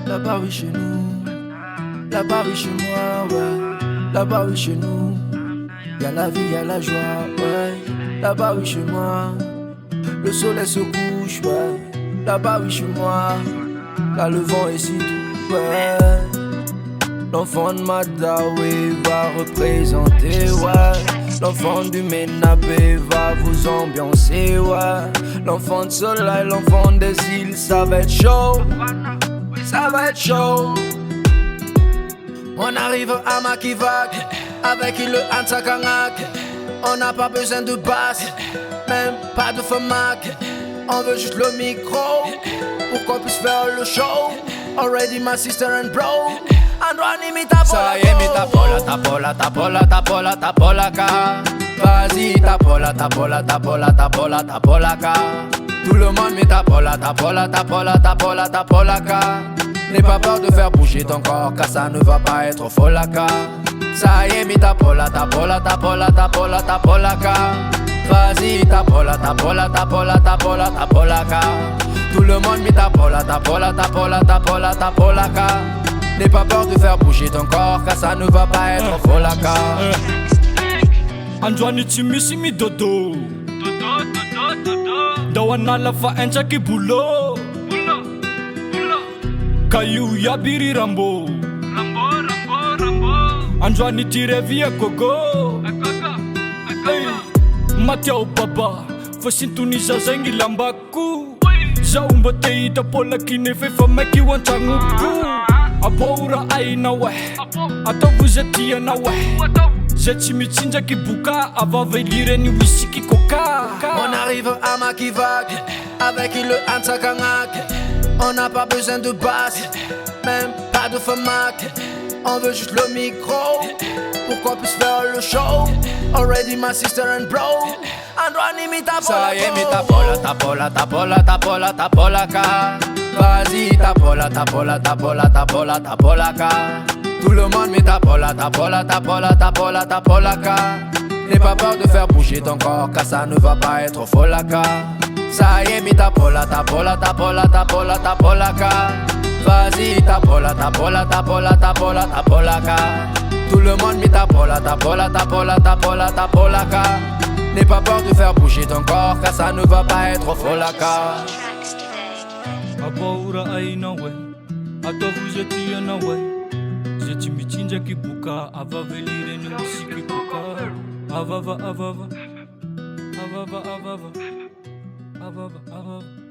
Là-bas oui chez nous, là-bas oui chez moi, ouais. Là-bas oui chez nous, y'a la vie, y'a la joie, ouais. Là-bas oui chez moi, le soleil se couche, ouais. Là-bas oui chez moi, là le vent est si doux, ouais. L'enfant de Madawi va représenter, ouais. L'enfant du Ménabé va vous ambiancer, ouais. L'enfant de Soleil, l'enfant des îles, ça va être chaud, ça va être chaud. On arrive à Makivak, avec le Antakangak. On n'a pas besoin de basse, même pas de famac. On veut juste le micro, pour qu'on puisse faire le show. Already my sister and bro, Androani mi tapola. Ça y est, mi tapola, tapola, tapola, tapola, tapola ka. Vas-y, tapola, tapola, tapola, tapola, tapola ka. Tout le monde mi tapola, tapola, tapola, tapola, tapola ka. N'aie pas peur de faire bouger ton corps, car ça ne va pas être folaka. Ça y est, mi tapola, tapola, tapola, tapola, tapola ka. Vas-y, tapola, tapola, tapola, tapola, tapola ka. Tout le monde mi tapola, tapola, tapola, tapola, tapola ka. N'aie pas peur de faire bouger ton corps, car ça ne va pas être folaka. Anjwani chimisi mi dodo Dawana la fa encha ki bulo Kayu ya biri rambo Anjwani tire via gogo Matia o baba Fasintuniza zengi lambaku Zaumba teita pola kine fefa meki wanchanguku Aboura aina we Atavuzetia na we Zechimichinja kibuka Avant velire ni whisky coca. On arrive à Makivak, avec le Antakangak. On n'a pas besoin de basse, même pas de famac. On veut juste le micro, pour qu'on puisse faire le show. Already my sister and bro, Androani mi tapola. Ça y est, mi tapola, tapola, tapola, tapola, tapola ka. Vas-y, tapola, tapola, tapola, tapola, tapola ka. Tout le monde mi tapola, tapola, tapola, tapola, tapola ka. N'aie pas peur de faire bouger ton corps, car ça ne va pas être folaka. Ça y est, mi tapola, tapola, tapola, tapola, tapola ka. Vas-y, tapola, tapola, tapola, tapola, tapola ka. Tout le monde mi tapola, tapola, tapola, tapola, tapola ka. N'aie pas peur de faire bouger ton corps, car ça ne va pas être folaka. Aboura aina we Atavuzetia na we Zechimichinja kibuka Ava velire ni musiki kuka Avava, avava Avava, avava Avava, avava